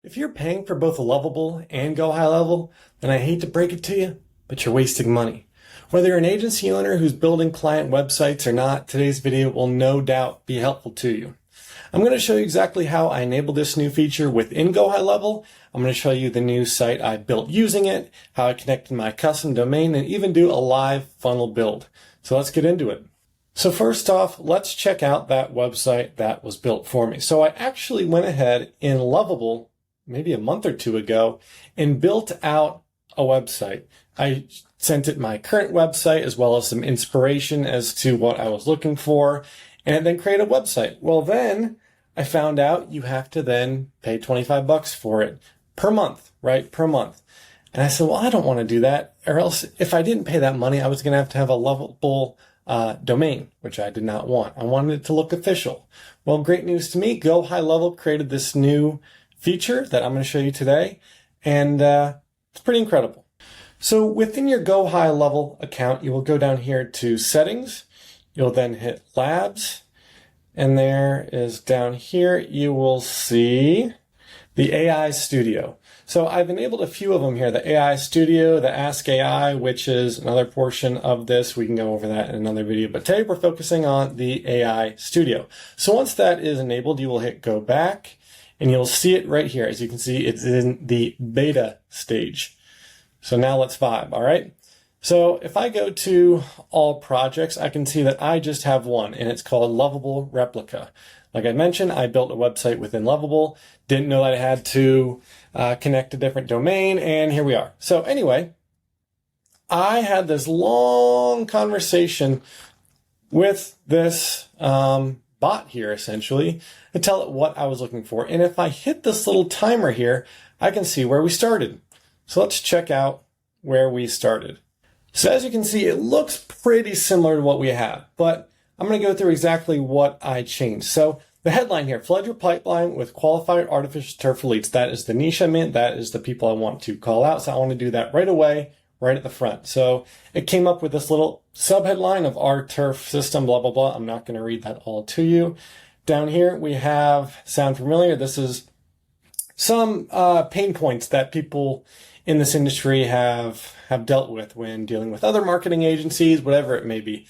If you're paying for both Lovable and Go High Level, then I hate to break it to you, but you're wasting money. Whether you're an agency owner who's building client websites or not, today's video will no doubt be helpful to you. I'm going to show you exactly how I enabled this new feature within Go High Level. I'm going to show you the new site I built using it, how I connected my custom domain, and even do a live funnel build. So let's get into it. So first off, let's check out that website that was built for me. So I actually went ahead in Lovable maybe a month or two ago and built out a website. I sent it my current website as well as some inspiration as to what I was looking for, and it then created a website. Well, then I found out you have to then pay $25 for it per month, right? Per month. And I said, well, I don't want to do that, or else if I didn't pay that money, I was going to have a Lovable domain, which I did not want. I wanted it to look official. Well, great news to me. Go High Level created this new feature that I'm going to show you today, and it's pretty incredible. So within your Go High Level account, you will go down here to Settings. You'll then hit Labs, and there is down here you will see the AI Studio. So I've enabled a few of them here, the AI Studio, the Ask AI, which is another portion of this. We can go over that in another video, but today we're focusing on the AI Studio. So once that is enabled, you will hit Go Back, and you'll see it right here. As you can see, it's in the beta stage. So now let's vibe, all right? So if I go to all projects, I can see that I just have one, and it's called Lovable Replica. Like I mentioned, I built a website within Lovable, didn't know that I had to connect a different domain, and here we are. So anyway, I had this long conversation with this bot here, essentially, to tell it what I was looking for. And if I hit this little timer here, I can see where we started. So let's check out where we started. So as you can see, it looks pretty similar to what we have, but I'm going to go through exactly what I changed. So the headline here, flood your pipeline with qualified artificial turf elites. That is the niche I'm in. That is the people I want to call out. So I want to do that right away, right at the front. So it came up with this little subheadline of our turf system, blah, blah, blah. I'm not going to read that all to you. Down here, we have, sound familiar? This is some pain points that people in this industry have dealt with when dealing with other marketing agencies, whatever it may be.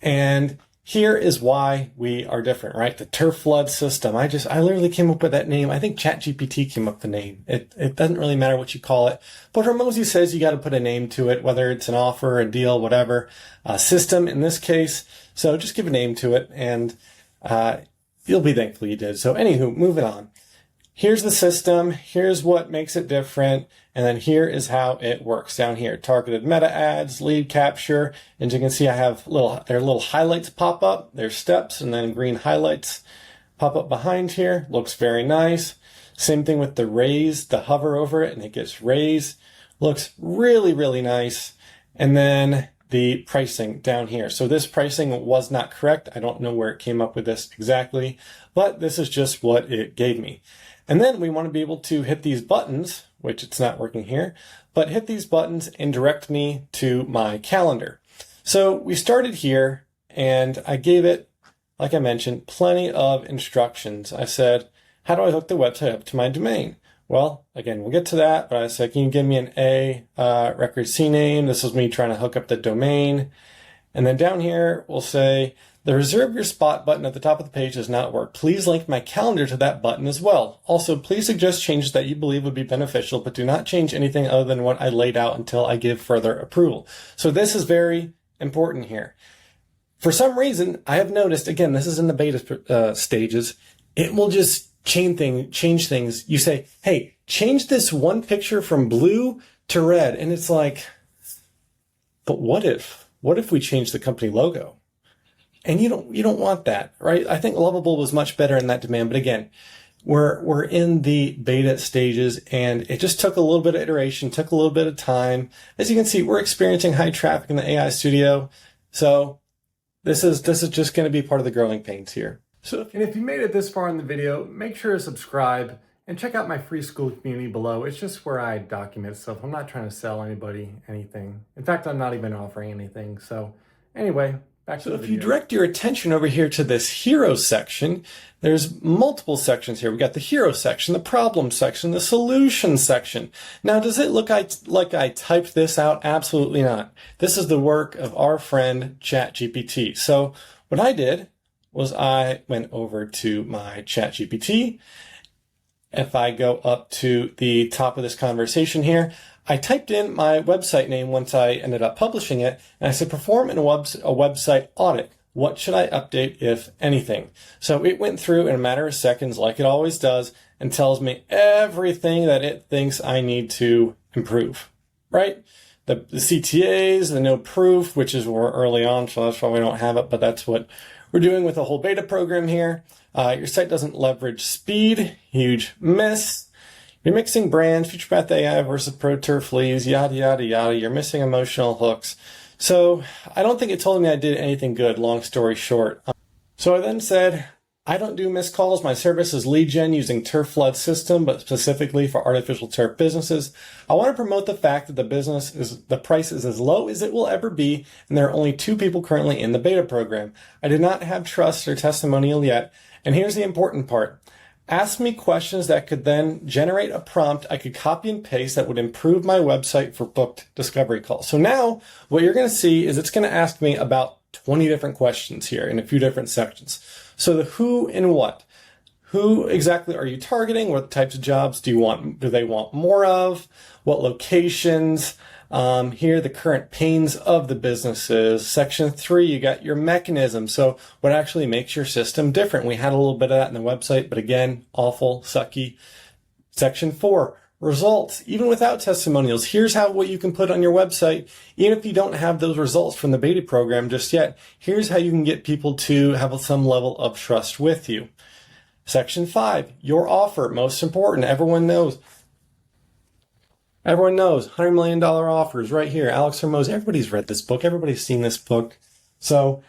And here is why we are different, right? The turf flood system. I literally came up with that name. I think ChatGPT came up with the name. It doesn't really matter what you call it. But Ramosi says you got to put a name to it, whether it's an offer, a deal, whatever, a system in this case. So just give a name to it, and you'll be thankful you did. So anywho, moving on. Here's the system, here's what makes it different, and then here is how it works down here. Targeted meta ads, lead capture, and you can see I have there are little highlights pop up, there's steps, and then green highlights pop up behind here. Looks very nice. Same thing with the raise, the hover over it, and it gets raised. Looks really, really nice. And then the pricing down here. So this pricing was not correct. I don't know where it came up with this exactly, but this is just what it gave me. And then we want to be able to hit these buttons, which it's not working here, but hit these buttons and direct me to my calendar. So we started here, and I gave it, like I mentioned, plenty of instructions. I said, how do I hook the website up to my domain? Well, again, we'll get to that, but I said, can you give me an A record C name? This is me trying to hook up the domain. And then down here, we'll say, the reserve your spot button at the top of the page does not work. Please link my calendar to that button as well. Also, please suggest changes that you believe would be beneficial, but do not change anything other than what I laid out until I give further approval. So this is very important here. For some reason, I have noticed, again, this is in the beta stages, it will just change things. You say, hey, change this one picture from blue to red. And it's like, but what if we change the company logo? And you don't want that, right? I think Lovable was much better in that demand, but again, we're in the beta stages, and it just took a little bit of iteration, took a little bit of time. As you can see, we're experiencing high traffic in the AI Studio, so this is just going to be part of the growing pains here. So, and if you made it this far in the video, make sure to subscribe and check out my free school community below. It's just where I document stuff. I'm not trying to sell anybody anything. In fact, I'm not even offering anything. So anyway, back to So the if video. you direct your attention over here to this hero section, there's multiple sections here. We got the hero section, the problem section, the solution section. Now, does it look like I typed this out? Absolutely not. This is the work of our friend ChatGPT. So what I did was I went over to my ChatGPT. If I go up to the top of this conversation here, I typed in my website name once I ended up publishing it, and I said, perform a website audit. What should I update, if anything? So it went through in a matter of seconds, like it always does, and tells me everything that it thinks I need to improve, right? The CTAs, the no proof, which is we're early on, so that's why we don't have it, but that's what we're doing with the whole beta program here. Your site doesn't leverage speed, huge miss. You're mixing brands, Future Path AI versus Pro Turf Leads, yada, yada, yada. You're missing emotional hooks. So I don't think it told me I did anything good, long story short. So I then said, I don't do missed calls. My service is lead gen using turf flood system, but specifically for artificial turf businesses. I want to promote the fact that the price is as low as it will ever be, and there are only 2 people currently in the beta program. I did not have trust or testimonial yet, and here's the important part. Ask me questions that could then generate a prompt I could copy and paste that would improve my website for booked discovery calls. So now what you're going to see is it's going to ask me about 20 different questions here in a few different sections. So the who and what. Who exactly are you targeting? What types of jobs do they want more of? What locations? Here, the current pains of the businesses. Section 3, you got your mechanism. So what actually makes your system different? We had a little bit of that in the website, but again, awful, sucky. Section 4, results. Even without testimonials, here's what you can put on your website. Even if you don't have those results from the beta program just yet, here's how you can get people to have some level of trust with you. Section 5, your offer, most important. Everyone knows $100 million offers right here. Alex Hormozi, everybody's read this book. Everybody's seen this book. So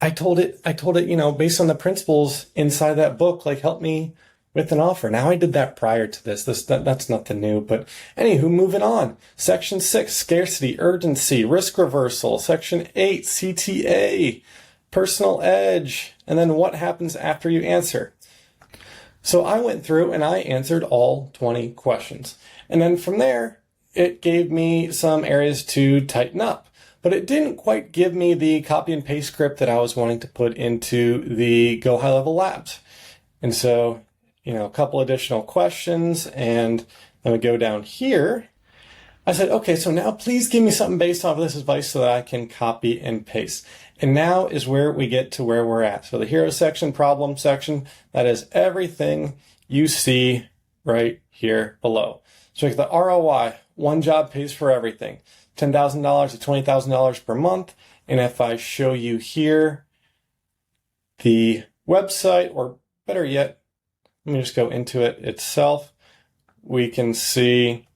I told it, based on the principles inside that book, like help me with an offer. Now I did that prior to this. That's nothing new, but anywho, moving on. Section 6, scarcity, urgency, risk reversal. Section 8, CTA, personal edge. And then what happens after you answer? So I went through and I answered all 20 questions. And then from there, it gave me some areas to tighten up. But it didn't quite give me the copy and paste script that I was wanting to put into the Go High Level Labs. And so, a couple additional questions. And then we go down here. I said, okay, so now please give me something based off of this advice so that I can copy and paste. And now is where we get to where we're at. So the hero section, problem section, that is everything you see right here below. So the ROI, one job pays for everything, $10,000 to $20,000 per month. And if I show you here the website, or better yet, let me just go into it itself, we can see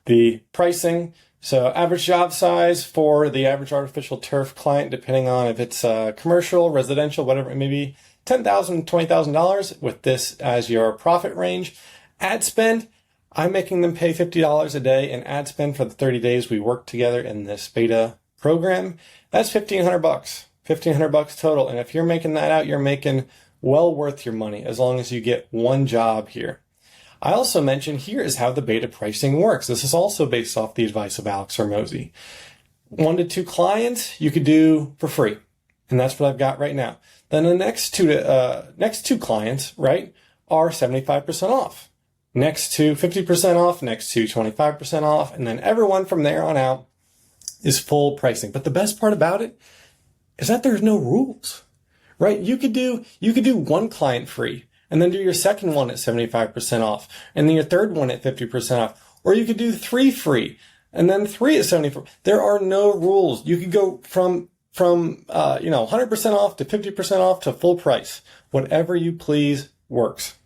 the pricing. So average job size for the average artificial turf client, depending on if it's commercial, residential, whatever it may be, $10,000, $20,000 with this as your profit range. Ad spend, I'm making them pay $50 a day in ad spend for the 30 days we work together in this beta program. That's $1,500, $1,500 total. And if you're making that out, you're making well worth your money as long as you get one job here. I also mentioned here is how the beta pricing works. This is also based off the advice of Alex Hormozi. 1 to 2 clients you could do for free. And that's what I've got right now. Then the next two clients, right, are 75% off. Next to 50% off, next to 25% off, and then everyone from there on out is full pricing. But the best part about it is that there's no rules, right? You could do 1 client free, and then do your second one at 75% off, and then your third one at 50% off. Or you could do 3 free, and then 3 at 74%. There are no rules. You could go from 100% off to 50% off to full price. Whatever you please works.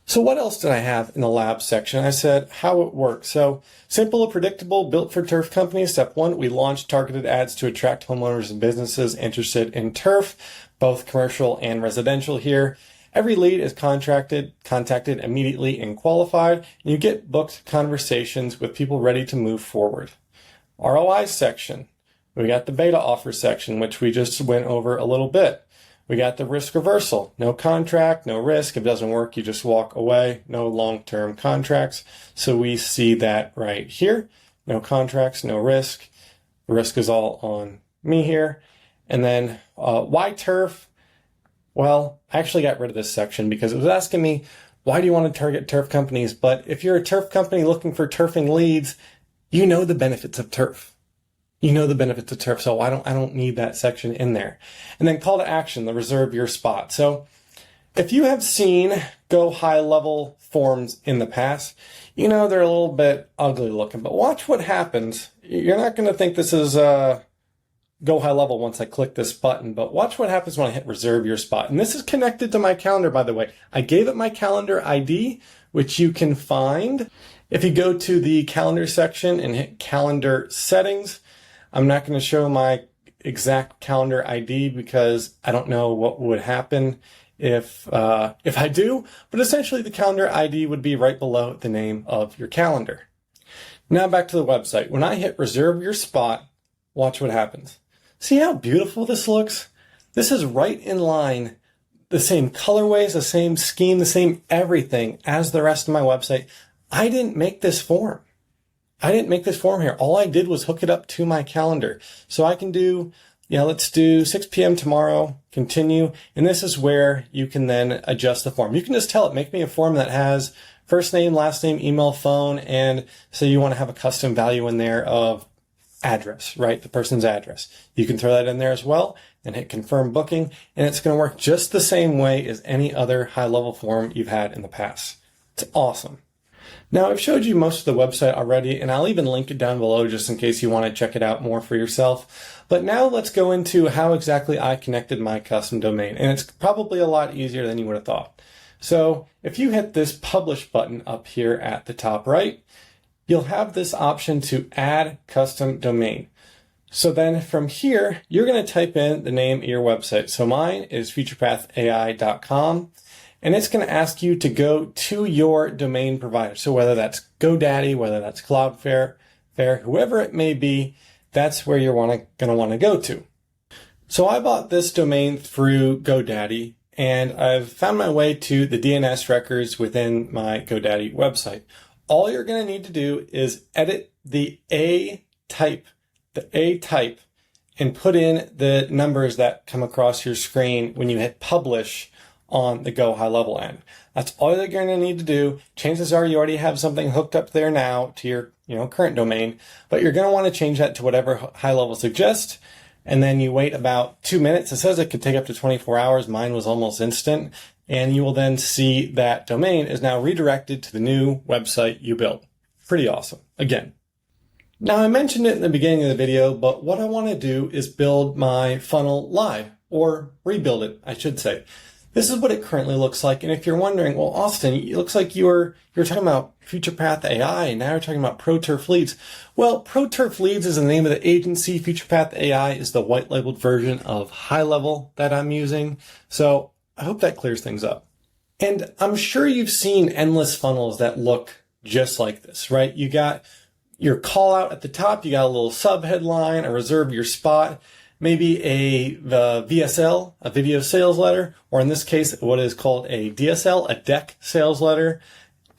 So what else did I have in the lab section? I said how it works. So simple and predictable, built for turf companies. Step 1, we launched targeted ads to attract homeowners and businesses interested in turf, both commercial and residential here. Every lead is contacted immediately and qualified, and you get booked conversations with people ready to move forward. ROI section. We got the beta offer section, which we just went over a little bit. We got the risk reversal. No contract, no risk. If it doesn't work, you just walk away. No long-term contracts. So we see that right here. No contracts, no risk. The risk is all on me here. And then why turf? Well, I actually got rid of this section because it was asking me, why do you want to target turf companies? But if you're a turf company looking for turfing leads, you know the benefits of turf. You know the benefits of turf, so I don't need that section in there. And then call to action, the reserve your spot. So if you have seen Go High Level forms in the past, you know they're a little bit ugly looking, but watch what happens. You're not going to think this is Go High Level once I click this button, but watch what happens when I hit reserve your spot. And this is connected to my calendar, by the way. I gave it my calendar ID, which you can find if you go to the calendar section and hit calendar settings. I'm not going to show my exact calendar ID because I don't know what would happen if I do, but essentially the calendar ID would be right below the name of your calendar. Now back to the website. When I hit reserve your spot, watch what happens. See how beautiful this looks? This is right in line, the same colorways, the same scheme, the same everything as the rest of my website. I didn't make this form. I didn't make this form here. All I did was hook it up to my calendar. So I can do, let's do 6 p.m. tomorrow, continue. And this is where you can then adjust the form. You can just tell it, make me a form that has first name, last name, email, phone, and so you want to have a custom value in there of address, right? The person's address. You can throw that in there as well and hit confirm booking, and it's going to work just the same way as any other high-level form you've had in the past. It's awesome. Now, I've showed you most of the website already, and I'll even link it down below just in case you want to check it out more for yourself. But now let's go into how exactly I connected my custom domain, and it's probably a lot easier than you would have thought. So if you hit this publish button up here at the top right, you'll have this option to add custom domain. So then from here, you're going to type in the name of your website. So mine is futurepathai.com, and it's going to ask you to go to your domain provider. So whether that's GoDaddy, whether that's Cloudflare, whoever it may be, that's where you're going to want to go to. So I bought this domain through GoDaddy, and I've found my way to the DNS records within my GoDaddy website. All you're going to need to do is edit the A type, and put in the numbers that come across your screen when you hit publish on the Go High Level end. That's all you're going to need to do. Chances are you already have something hooked up there now to your current domain, but you're going to want to change that to whatever High Level suggests. And then you wait about 2 minutes. It says it could take up to 24 hours. Mine was almost instant. And you will then see that domain is now redirected to the new website you built. Pretty awesome. Again. Now I mentioned it in the beginning of the video, but what I want to do is build my funnel live, or rebuild it, I should say. This is what it currently looks like. And if you're wondering, well, Austin, it looks like you're talking about FuturePath AI, and now you're talking about ProTurf Leads. Well, ProTurf Leads is the name of the agency. FuturePath AI is the white labeled version of High Level that I'm using. So I hope that clears things up. And I'm sure you've seen endless funnels that look just like this, right? You got your call out at the top, you got a little sub headline, a reserve your spot, maybe the VSL, a video sales letter, or in this case, what is called a DSL, a deck sales letter.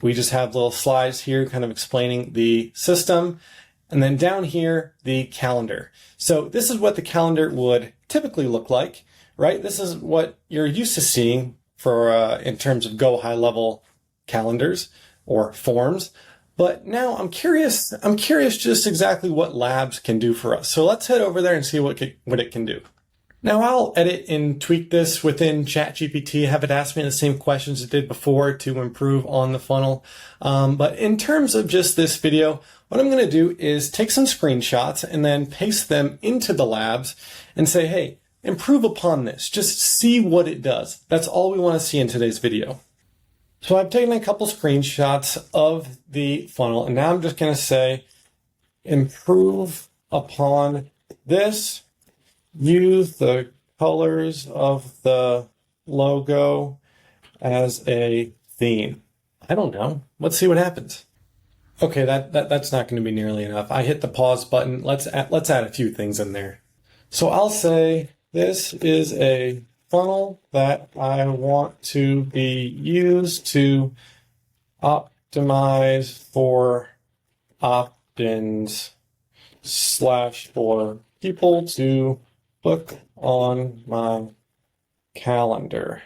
We just have little slides here kind of explaining the system. And then down here, the calendar. So this is what the calendar would typically look like, right? This is what you're used to seeing for in terms of Go High Level calendars or forms. But now I'm curious just exactly what Labs can do for us. So let's head over there and see what it can do. Now I'll edit and tweak this within ChatGPT, have it ask me the same questions it did before to improve on the funnel. But in terms of just this video, what I'm going to do is take some screenshots and then paste them into the Labs and say, hey, improve upon this. Just see what it does. That's all we want to see in today's video. So I've taken a couple screenshots of the funnel, and now I'm just going to say, improve upon this, use the colors of the logo as a theme. I don't know. Let's see what happens. Okay, that's not going to be nearly enough. I hit the pause button. Let's add a few things in there. So I'll say this is a funnel that I want to be used to optimize for opt-ins / for people to book on my calendar.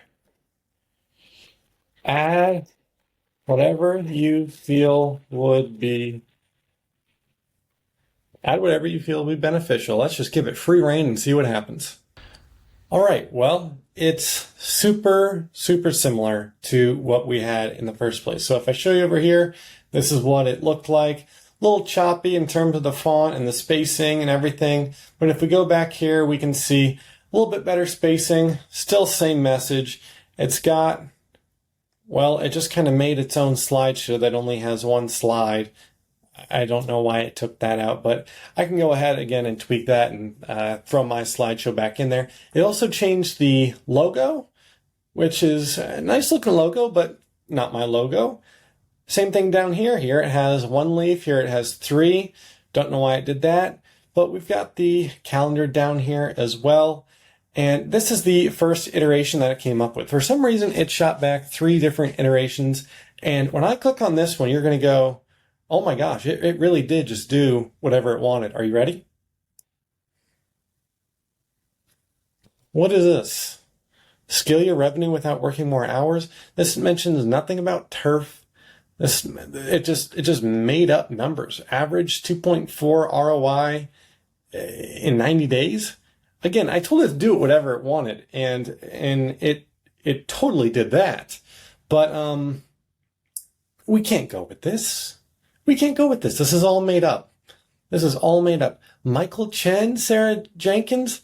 Add whatever you feel would be beneficial. Let's just give it free rein and see what happens. All right, well, it's super similar to what we had in the first place. So if I show you over here, this is what it looked like. A little choppy in terms of the font and the spacing and everything. But if we go back here, we can see a little bit better spacing, still same message. It's got, well, it just kind of made its own slideshow that only has one slide. I don't know why it took that out, but I can go ahead again and tweak that and throw my slideshow back in there. It also changed the logo, which is a nice looking logo, but not my logo. Same thing down here. Here it has one leaf. Here it has three. Don't know why it did that, but we've got the calendar down here as well. And this is the first iteration that it came up with. For some reason, it shot back 3 different iterations. And when I click on this one, you're going to go, oh my gosh, it really did just do whatever it wanted. Are you ready? What is this? Scale your revenue without working more hours? This mentions nothing about turf. It just made up numbers. Average 2.4 ROI in 90 days. Again, I told it to do it whatever it wanted, and it totally did that. But we can't go with this. We can't go with this. This is all made up. This is all made up. Michael Chen, Sarah Jenkins.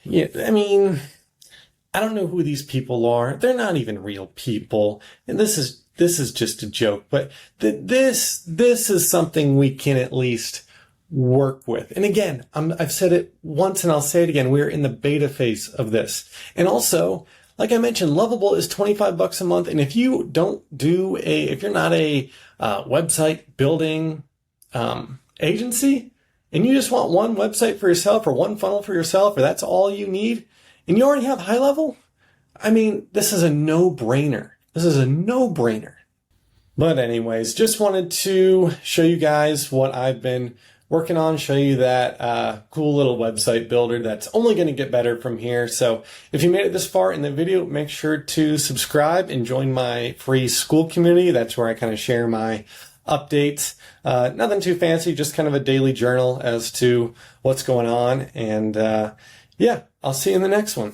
Yeah, I mean, I don't know who these people are. They're not even real people. And this is just a joke. But this is something we can at least work with. And again, I've said it once and I'll say it again. We're in the beta phase of this. And also, like I mentioned, Lovable is $25 a month. And if you if you're not a website building agency, and you just want one website for yourself or one funnel for yourself, or that's all you need, and you already have high level, I mean, this is a no-brainer. This is a no-brainer. But anyways, just wanted to show you guys what I've been working on, show you that cool little website builder that's only going to get better from here. So if you made it this far in the video, make sure to subscribe and join my free school community. That's where I kind of share my updates. Nothing too fancy, just kind of a daily journal as to what's going on. And yeah, I'll see you in the next one.